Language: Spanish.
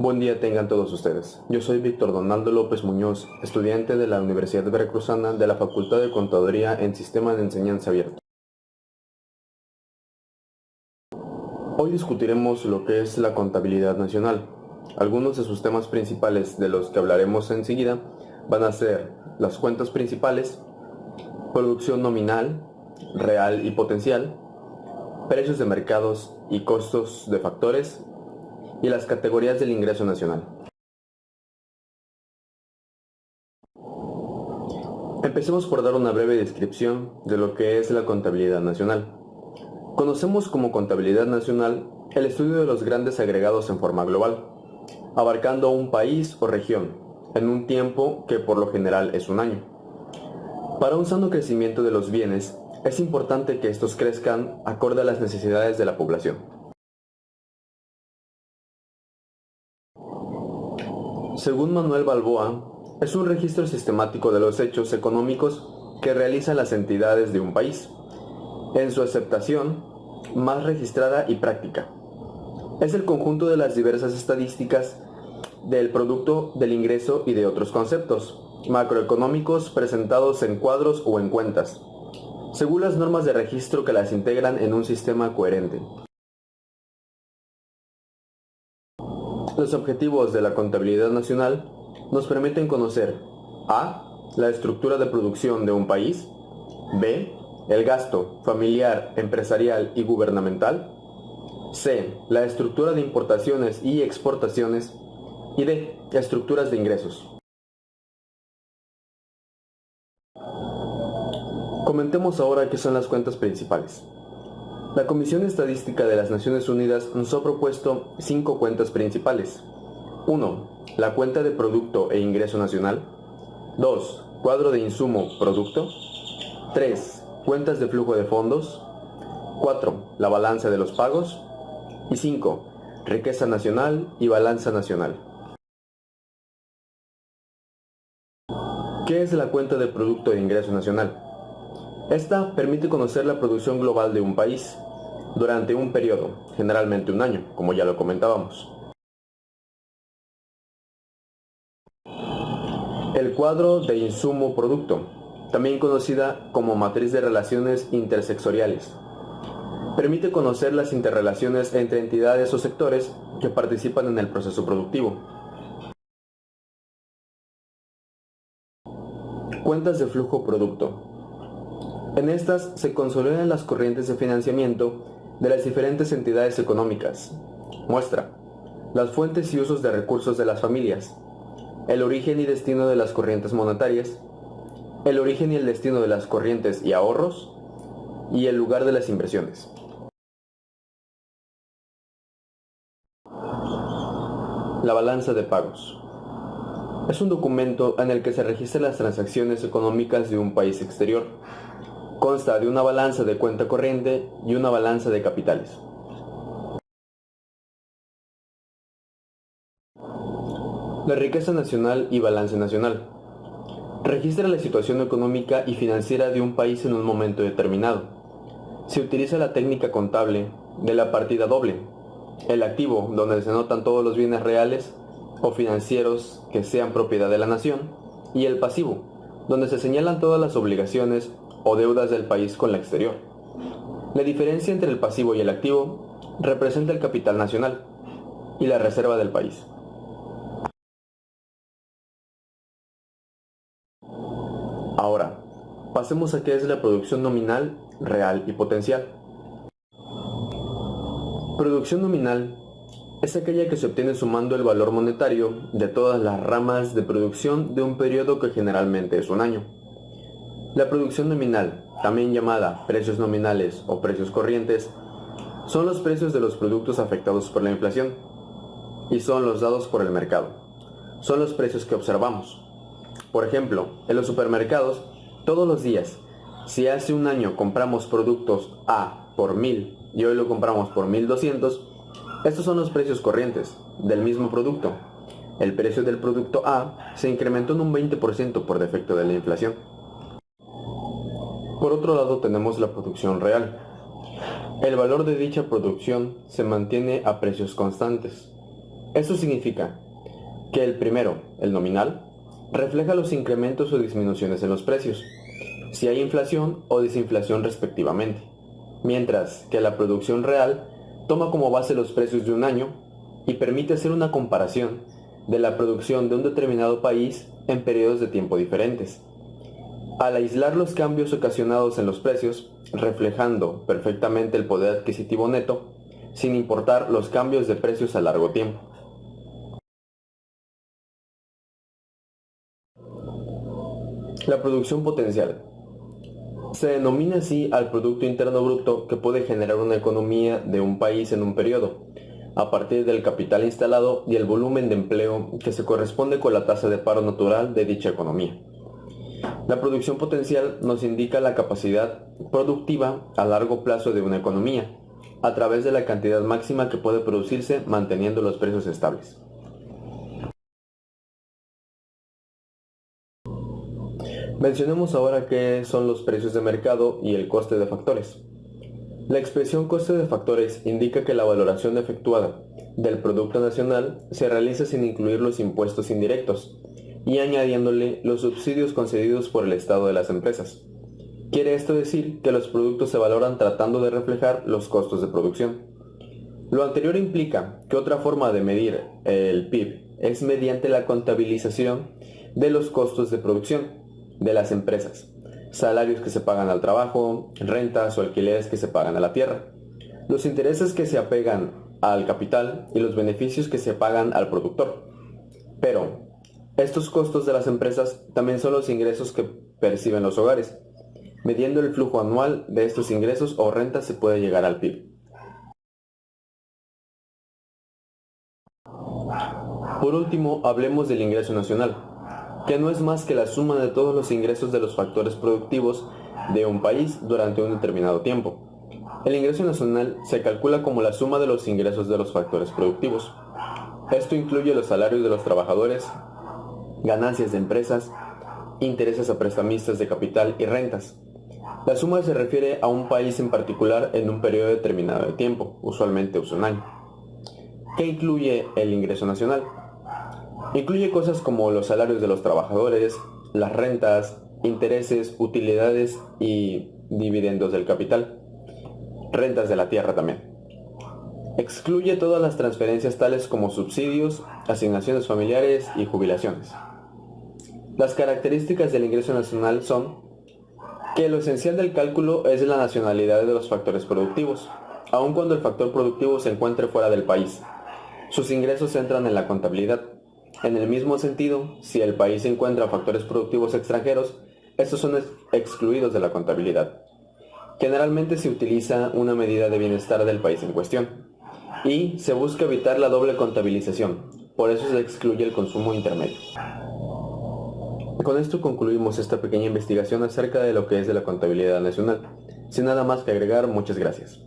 Buen día tengan todos ustedes. Yo soy Víctor Donaldo López Muñoz, estudiante de la Universidad Veracruzana de la Facultad de Contaduría en Sistema de Enseñanza Abierto. Hoy discutiremos lo que es la contabilidad nacional. Algunos de sus temas principales, de los que hablaremos enseguida, van a ser las cuentas principales, producción nominal, real y potencial, precios de mercados y costos de factores, y las categorías del ingreso nacional. Empecemos por dar una breve descripción de lo que es la contabilidad nacional. Conocemos como contabilidad nacional el estudio de los grandes agregados en forma global, abarcando un país o región, en un tiempo que por lo general es un año. Para un sano crecimiento de los bienes, es importante que estos crezcan acorde a las necesidades de la población. Según Manuel Balboa, es un registro sistemático de los hechos económicos que realizan las entidades de un país, en su aceptación más registrada y práctica. Es el conjunto de las diversas estadísticas del producto, del ingreso y de otros conceptos macroeconómicos presentados en cuadros o en cuentas, según las normas de registro que las integran en un sistema coherente. Los objetivos de la contabilidad nacional nos permiten conocer a. La estructura de producción de un país, b. El gasto familiar, empresarial y gubernamental, c. La estructura de importaciones y exportaciones y d. Estructuras de ingresos. Comentemos ahora qué son las cuentas principales. La Comisión Estadística de las Naciones Unidas nos ha propuesto 5 cuentas principales. 1. La cuenta de Producto e Ingreso Nacional. 2. Cuadro de Insumo Producto. 3. Cuentas de Flujo de Fondos. 4. La Balanza de los Pagos. Y 5. Riqueza Nacional y Balanza Nacional. ¿Qué es la cuenta de Producto e Ingreso Nacional? Esta permite conocer la producción global de un país durante un periodo, generalmente un año, como ya lo comentábamos. El cuadro de insumo producto, también conocida como matriz de relaciones intersectoriales, permite conocer las interrelaciones entre entidades o sectores que participan en el proceso productivo. Cuentas de flujo producto. En estas se consolidan las corrientes de financiamiento de las diferentes entidades económicas. Muestra las fuentes y usos de recursos de las familias, el origen y destino de las corrientes monetarias, el origen y el destino de las corrientes y ahorros, y el lugar de las inversiones. La balanza de pagos. Es un documento en el que se registran las transacciones económicas de un país exterior. Consta de una balanza de cuenta corriente y una balanza de capitales. La riqueza nacional y balance nacional. Registra la situación económica y financiera de un país en un momento determinado. Se utiliza la técnica contable de la partida doble, el activo, donde se anotan todos los bienes reales o financieros que sean propiedad de la nación, y el pasivo, donde se señalan todas las obligaciones o deudas del país con la exterior. La diferencia entre el pasivo y el activo representa el capital nacional y la reserva del país. Ahora, pasemos a qué es la producción nominal, real y potencial. Producción nominal es aquella que se obtiene sumando el valor monetario de todas las ramas de producción de un periodo que generalmente es un año. La producción nominal, también llamada precios nominales o precios corrientes, son los precios de los productos afectados por la inflación y son los dados por el mercado. Son los precios que observamos. Por ejemplo, en los supermercados, todos los días, si hace un año compramos productos A por 1000 y hoy lo compramos por 1200, estos son los precios corrientes del mismo producto. El precio del producto A se incrementó en un 20% por defecto de la inflación. Por otro lado tenemos la producción real. El valor de dicha producción se mantiene a precios constantes. Esto significa que el primero, el nominal, refleja los incrementos o disminuciones en los precios, si hay inflación o desinflación respectivamente, mientras que la producción real toma como base los precios de un año y permite hacer una comparación de la producción de un determinado país en periodos de tiempo diferentes. Al aislar los cambios ocasionados en los precios, reflejando perfectamente el poder adquisitivo neto, sin importar los cambios de precios a largo tiempo. La producción potencial. Se denomina así al Producto Interno Bruto que puede generar una economía de un país en un periodo, a partir del capital instalado y el volumen de empleo que se corresponde con la tasa de paro natural de dicha economía. La producción potencial nos indica la capacidad productiva a largo plazo de una economía, a través de la cantidad máxima que puede producirse manteniendo los precios estables. Mencionemos ahora qué son los precios de mercado y el coste de factores. La expresión coste de factores indica que la valoración efectuada del Producto Nacional se realiza sin incluir los impuestos indirectos y añadiéndole los subsidios concedidos por el Estado de las empresas. Quiere esto decir que los productos se valoran tratando de reflejar los costos de producción. Lo anterior implica que otra forma de medir el PIB es mediante la contabilización de los costos de producción de las empresas, salarios que se pagan al trabajo, rentas o alquileres que se pagan a la tierra, los intereses que se apegan al capital y los beneficios que se pagan al productor. Pero estos costos de las empresas también son los ingresos que perciben los hogares. Midiendo el flujo anual de estos ingresos o rentas se puede llegar al PIB. Por último, hablemos del ingreso nacional, que no es más que la suma de todos los ingresos de los factores productivos de un país durante un determinado tiempo. El ingreso nacional se calcula como la suma de los ingresos de los factores productivos. Esto incluye los salarios de los trabajadores, ganancias de empresas, intereses a prestamistas de capital y rentas. La suma se refiere a un país en particular en un periodo determinado de tiempo, usualmente un año. ¿Qué incluye el ingreso nacional? Incluye cosas como los salarios de los trabajadores, las rentas, intereses, utilidades y dividendos del capital. Rentas de la tierra también. Excluye todas las transferencias tales como subsidios, asignaciones familiares y jubilaciones. Las características del ingreso nacional son que lo esencial del cálculo es la nacionalidad de los factores productivos, aun cuando el factor productivo se encuentre fuera del país. Sus ingresos entran en la contabilidad. En el mismo sentido, si el país encuentra factores productivos extranjeros, estos son excluidos de la contabilidad. Generalmente se utiliza una medida de bienestar del país en cuestión, y se busca evitar la doble contabilización, por eso se excluye el consumo intermedio. Con esto concluimos esta pequeña investigación acerca de lo que es de la contabilidad nacional. Sin nada más que agregar, muchas gracias.